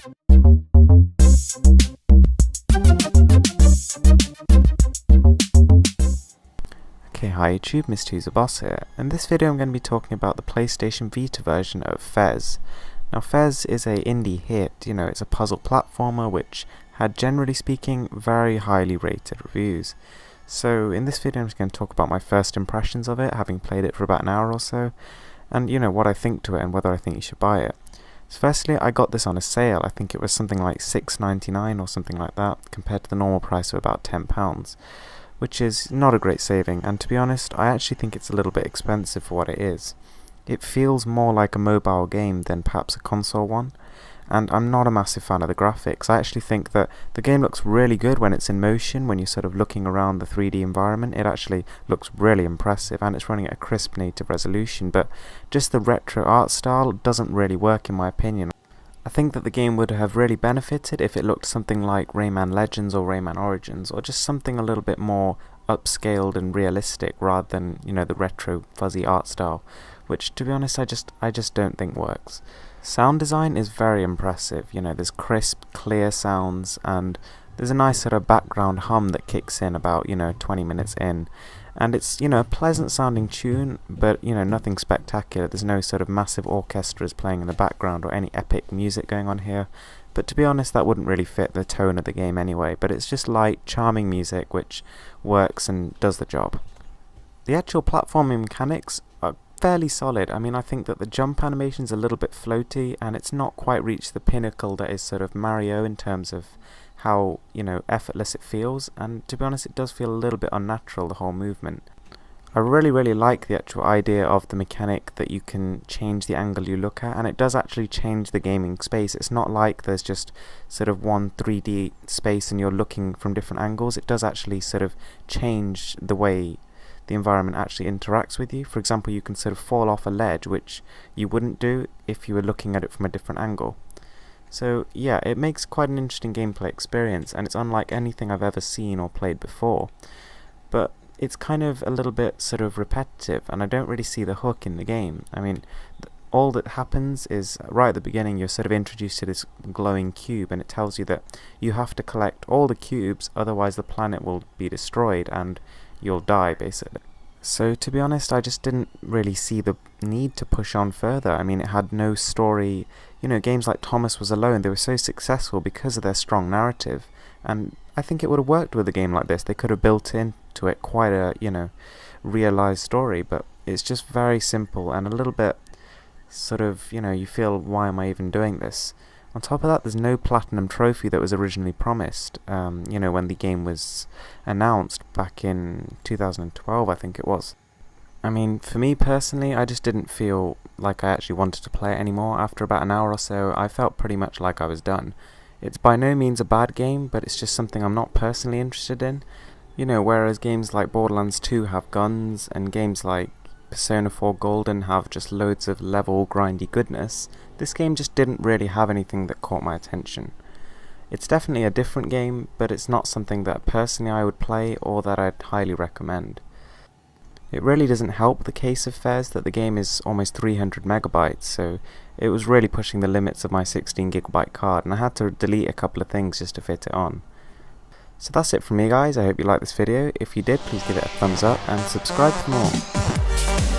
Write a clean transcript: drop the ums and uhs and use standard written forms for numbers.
Okay, hi YouTube, Mr. Boss here. In this video I'm going to be talking about the PlayStation Vita version of Fez. Now Fez is a indie hit, it's a puzzle platformer which had, generally speaking, very highly rated reviews. So in this video I'm just going to talk about my first impressions of it, having played it for about an hour or so, and what I think to it and whether I think you should buy it. So firstly, I got this on a sale. I think it was something like $6.99 or something like that, compared to the normal price of about £10. Which is not a great saving, and to be honest, I actually think it's a little bit expensive for what it is. It feels more like a mobile game than perhaps a console one, and I'm not a massive fan of the graphics. I actually think that the game looks really good when it's in motion, when you're sort of looking around the 3D environment. It actually looks really impressive, and it's running at a crisp native resolution, but just the retro art style doesn't really work in my opinion. I think that the game would have really benefited if it looked something like Rayman Legends or Rayman Origins, or just something a little bit more upscaled and realistic rather than, the retro fuzzy art style, which to be honest I just don't think works. Sound design is very impressive, there's crisp, clear sounds, and there's a nice sort of background hum that kicks in about, 20 minutes in. And it's, a pleasant sounding tune, but, nothing spectacular. There's no sort of massive orchestras playing in the background or any epic music going on here. But to be honest, that wouldn't really fit the tone of the game anyway. But it's just light, charming music which works and does the job. The actual platforming mechanics are fairly solid. I think that the jump animation's a little bit floaty, and it's not quite reached the pinnacle that is sort of Mario in terms of how, effortless it feels, and to be honest it does feel a little bit unnatural, the whole movement. I really like the actual idea of the mechanic that you can change the angle you look at, and it does actually change the gaming space. It's not like there's just sort of one 3D space and you're looking from different angles. It does actually sort of change the way the environment actually interacts with you. For example, you can sort of fall off a ledge, which you wouldn't do if you were looking at it from a different angle. So yeah, it makes quite an interesting gameplay experience, and it's unlike anything I've ever seen or played before. But it's kind of a little bit sort of repetitive, and I don't really see the hook in the game. All that happens is, right at the beginning, you're sort of introduced to this glowing cube, and it tells you that you have to collect all the cubes, otherwise the planet will be destroyed and you'll die, basically. So to be honest, I just didn't really see the need to push on further. It had no story. Games like Thomas Was Alone, they were so successful because of their strong narrative, and I think it would have worked with a game like this. They could have built into it quite a, realized story, but it's just very simple and a little bit sort of, you feel, why am I even doing this? On top of that, there's no platinum trophy that was originally promised, when the game was announced back in 2012, I think it was. For me personally, I just didn't feel like I actually wanted to play it anymore. After about an hour or so, I felt pretty much like I was done. It's by no means a bad game, but it's just something I'm not personally interested in. Whereas games like Borderlands 2 have guns, and games like Persona 4 Golden have just loads of level grindy goodness, this game just didn't really have anything that caught my attention. It's definitely a different game, but it's not something that personally I would play or that I'd highly recommend. It really doesn't help the case of Fez that the game is almost 300 megabytes, so it was really pushing the limits of my 16 gigabyte card, and I had to delete a couple of things just to fit it on. So that's it from me, guys. I hope you liked this video. If you did, please give it a thumbs up and subscribe for more.